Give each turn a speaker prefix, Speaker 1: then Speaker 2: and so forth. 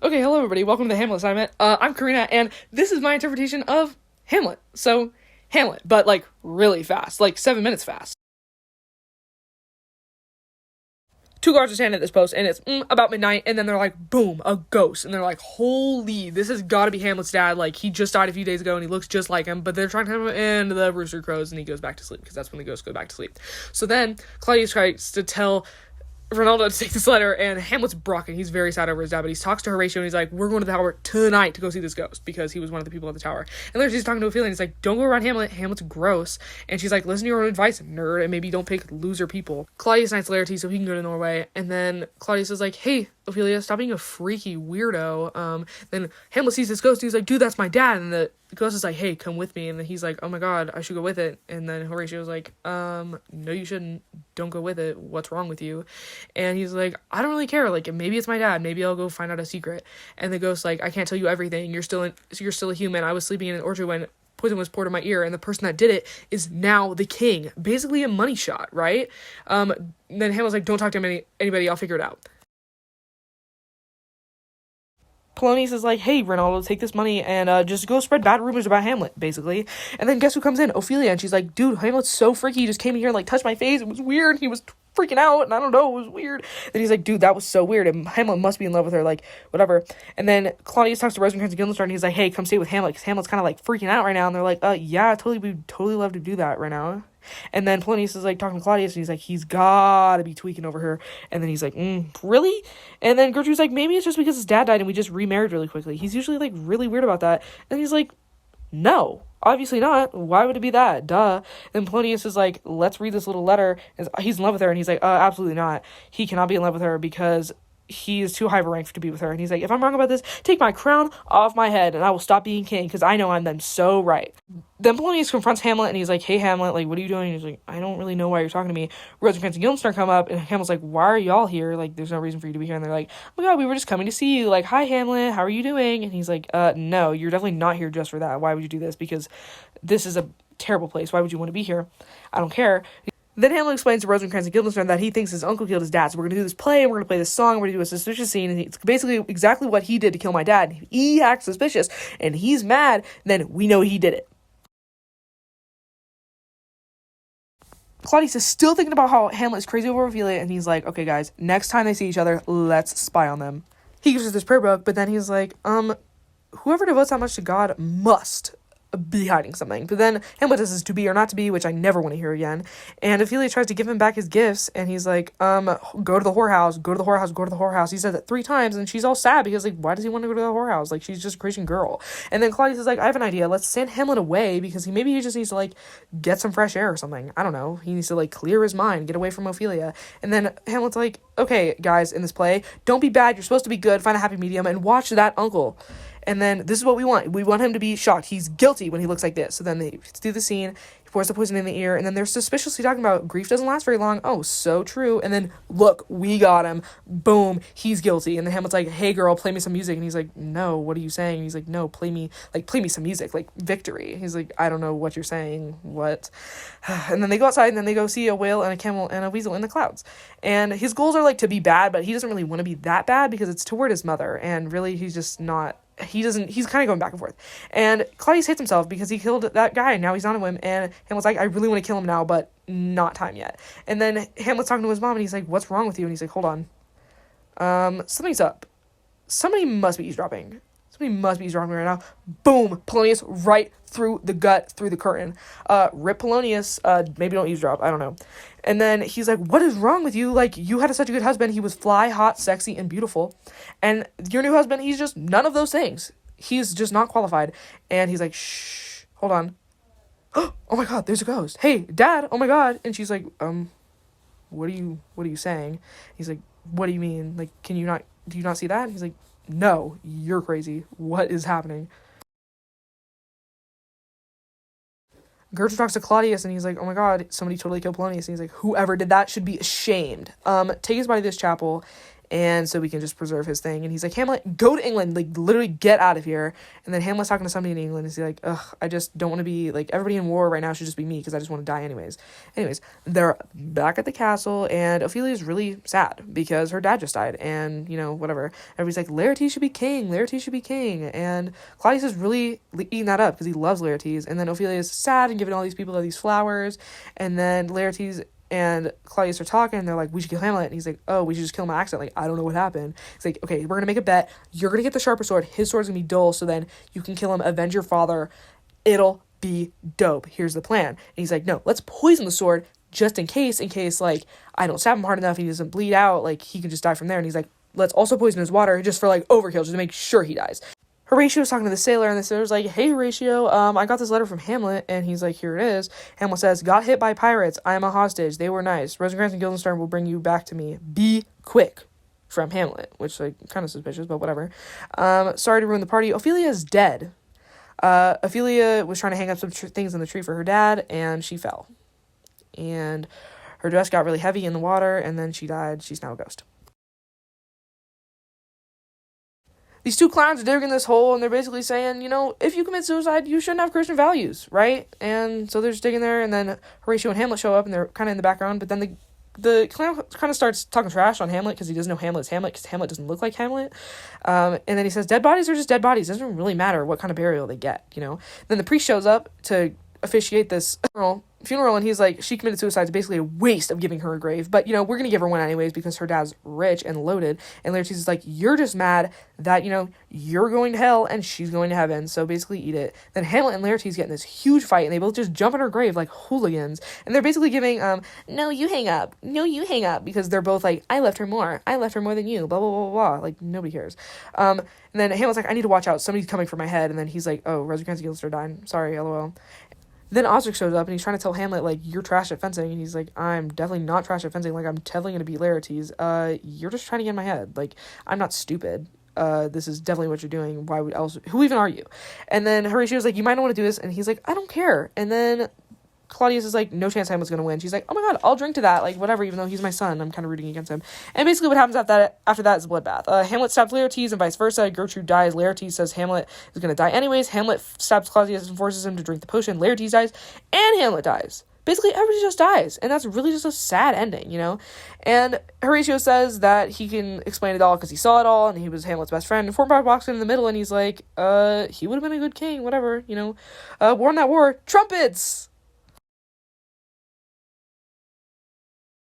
Speaker 1: Okay, hello everybody. Welcome to the Hamlet assignment. I'm Karina, and this is my interpretation of Hamlet. So, Hamlet, but like really fast, like 7 minutes fast. Two guards are standing at this post, and it's about midnight, and then they're like, boom, a ghost. And they're like, holy, this has got to be Hamlet's dad. Like, he just died a few days ago, and he looks just like him, but they're trying to have him, and the rooster crows, and he goes back to sleep, because that's when the ghosts go back to sleep. So then, Claudius tries to tell Ronaldo to take this letter, and Hamlet's broken. He's very sad over his dad, but he talks to Horatio, and he's like, we're going to the tower tonight to go see this ghost, because he was one of the people at the tower. And later she's talking to Ophelia, and he's like, don't go around Hamlet. Hamlet's gross. And she's like, listen to your own advice, nerd, and maybe don't pick loser people. Claudius knights Laertes so he can go to Norway, and then Claudius is like, hey, Ophelia, stop being a freaky weirdo. Then Hamlet sees this ghost, and he's like, dude, that's my dad. And the ghost is like, hey, come with me. And then he's like, oh my god, I should go with it. And then Horatio's like, no, you shouldn't. Don't go with it. What's wrong with you? And he's like, I don't really care. Like, maybe it's my dad. Maybe I'll go find out a secret. And the ghost's like, I can't tell you everything. You're still a human. I was sleeping in an orchard when poison was poured in my ear, and the person that did it is now the king. Basically a money shot, right? Then Hamlet's like, don't talk to anybody. I'll figure it out. Polonius is like, hey, Ronaldo, take this money and just go spread bad rumors about Hamlet, basically. And then guess who comes in? Ophelia. And she's like, dude, Hamlet's so freaky. He just came in here and, like, touched my face. It was weird. He was freaking out, and I don't know, it was weird. Then he's like, dude, that was so weird. And Hamlet must be in love with her, like, whatever. And then Claudius talks to Rosencrantz and Guildenstern, and he's like, hey, come stay with Hamlet, because Hamlet's kind of, like, freaking out right now. And they're like, yeah, totally, we'd totally love to do that right now. And then Polonius is like talking to Claudius, and he's like, he's gotta be tweaking over her. And then he's like, really? And then Gertrude's like, maybe it's just because his dad died and we just remarried really quickly. He's usually, like, really weird about that. And he's like, no, obviously not. Why would it be that? Duh. And Polonius is like, let's read this little letter. And he's in love with her, and he's like, absolutely not. He cannot be in love with her because he is too high of a rank to be with her. And he's like, if I'm wrong about this, take my crown off my head and I will stop being king, because I know I'm them so right. Then Polonius confronts Hamlet, and he's like, hey, Hamlet, like, what are you doing? And he's like, I don't really know why you're talking to me. Rosencrantz and Guildenstern come up, and Hamlet's like, why are y'all here? Like, there's no reason for you to be here. And they're like, oh my god, we were just coming to see you. Like, hi, Hamlet, how are you doing? And he's like, no, you're definitely not here just for that. Why would you do this? Because this is a terrible place. Why would you want to be here? I don't care. Then Hamlet explains to Rosencrantz and Guildenstern that he thinks his uncle killed his dad, so we're going to do this play, and we're going to play this song, and we're going to do a suspicious scene, and it's basically exactly what he did to kill my dad. He acts suspicious, and he's mad, then we know he did it. Claudius is still thinking about how Hamlet is crazy over Ophelia, and he's like, okay, guys, next time they see each other, let's spy on them. He gives us this prayer book, but then he's like, whoever devotes that much to God must be hiding something. But then Hamlet says this to be or not to be, which I never want to hear again. And Ophelia tries to give him back his gifts, and he's like, go to the whorehouse, go to the whorehouse, go to the whorehouse. He said that 3 times, and she's all sad because, like, why does he want to go to the whorehouse? Like, she's just a Christian girl. And then Claudius is like, I have an idea. Let's send Hamlet away, because maybe he just needs to, like, get some fresh air or something. I don't know. He needs to, like, clear his mind, get away from Ophelia. And then Hamlet's like, okay, guys, in this play, don't be bad. You're supposed to be good. Find a happy medium and watch that uncle. And then this is what we want. We want him to be shocked. He's guilty when he looks like this. So then they do the scene. He pours the poison in the ear. And then they're suspiciously talking about grief doesn't last very long. Oh, so true. And then, look, we got him. Boom. He's guilty. And then Hamlet's like, hey, girl, play me some music. And he's like, no, what are you saying? And he's like, no, play me some music. Like, victory. He's like, I don't know what you're saying. What? And then they go outside, and then they go see a whale and a camel and a weasel in the clouds. And his goals are, like, to be bad, but he doesn't really want to be that bad because it's toward his mother. And really, he's just not... he's kind of going back and forth. And Claudius hates himself because he killed that guy, and now he's on him, and Hamlet's like, I really want to kill him now, but not time yet. And then Hamlet's talking to his mom, and he's like, what's wrong with you? And he's like, hold on. Something's up. Somebody must be eavesdropping. Somebody must be eavesdropping right now. Boom! Polonius right through the gut, through the curtain. Rip Polonius. Maybe don't eavesdrop. I don't know. And then he's like, what is wrong with you? Like, you had such a good husband. He was fly, hot, sexy, and beautiful. And your new husband, he's just none of those things. He's just not qualified. And he's like, shh, hold on. Oh my god, there's a ghost. Hey, Dad, oh my god. And she's like, what are you saying? He's like, what do you mean? Like, do you not see that? He's like, no, you're crazy. What is happening? Gertrude talks to Claudius, and he's like, oh my god, somebody totally killed Polonius. And he's like, whoever did that should be ashamed. Take his body to this chapel, and so we can just preserve his thing. And he's like, Hamlet, go to England, like literally get out of here. And then Hamlet's talking to somebody in England, and he's like, ugh, I just don't want to be, like, everybody in war right now should just be me, because I just want to die anyways. They're back at the castle, and Ophelia's really sad because her dad just died, and, you know, whatever. Everybody's like, Laertes should be king, Laertes should be king, and Claudius is really eating that up because he loves Laertes. And then Ophelia's sad and giving all these people these flowers, and then Laertes and Claudius are talking, and they're like, we should kill Hamlet. And he's like, oh, we should just kill him by accident. Like, I don't know what happened. He's like, okay, we're gonna make a bet. You're gonna get the sharper sword. His sword's gonna be dull, so then you can kill him, avenge your father. It'll be dope. Here's the plan. And he's like, no, let's poison the sword just in case, like, I don't stab him hard enough, he doesn't bleed out, like, he can just die from there. And he's like, let's also poison his water just for, like, overkill, just to make sure he dies. Horatio was talking to the sailor, and the sailor's like, hey, Horatio, I got this letter from Hamlet, and he's like, here it is. Hamlet says, got hit by pirates. I am a hostage. They were nice. Rosencrantz and Guildenstern will bring you back to me. Be quick. From Hamlet, which, like, kind of suspicious, but whatever. Sorry to ruin the party. Ophelia is dead. Ophelia was trying to hang up some things in the tree for her dad, and she fell. And her dress got really heavy in the water, and then she died. She's now a ghost. These two clowns are digging this hole, and they're basically saying, you know, if you commit suicide, you shouldn't have Christian values, right? And so they're just digging there, and then Horatio and Hamlet show up, and they're kind of in the background, but then the clown kind of starts talking trash on Hamlet, because he doesn't know Hamlet's Hamlet, because Hamlet doesn't look like Hamlet, and then he says, dead bodies are just dead bodies. It doesn't really matter what kind of burial they get, you know? Then the priest shows up to officiate this funeral, and he's like, she committed suicide. It's basically a waste of giving her a grave, but, you know, we're gonna give her one anyways because her dad's rich and loaded. And Laertes is like, you're just mad that, you know, you're going to hell and she's going to heaven, so basically eat it. Then Hamlet and Laertes get in this huge fight, and they both just jump in her grave like hooligans, and they're basically giving no, you hang up, because they're both like, I left her more than you, blah blah blah blah, like nobody cares. And then Hamlet's like, I need to watch out, somebody's coming for my head. And then he's like, oh, Rosencrantz and Guildenstern died, sorry, lol. Then Osric shows up, and he's trying to tell Hamlet, like, you're trash at fencing. And he's like, I'm definitely not trash at fencing. Like, I'm definitely going to beat Laertes. You're just trying to get in my head. Like, I'm not stupid. This is definitely what you're doing. Why would else? Who even are you? And then Horatio's like, you might not want to do this. And he's like, I don't care. And then Claudius is like, no chance Hamlet's going to win. She's like, oh my god, I'll drink to that. Like, whatever, even though he's my son. I'm kind of rooting against him. And basically what happens after that is a bloodbath. Hamlet stabs Laertes and vice versa. Gertrude dies. Laertes says Hamlet is going to die anyways. Hamlet stabs Claudius and forces him to drink the potion. Laertes dies. And Hamlet dies. Basically, everybody just dies. And that's really just a sad ending, you know? And Horatio says that he can explain it all because he saw it all, and he was Hamlet's best friend. And Formbach walks in the middle, and he's like, he would have been a good king, whatever, you know? War on that war. Trumpets!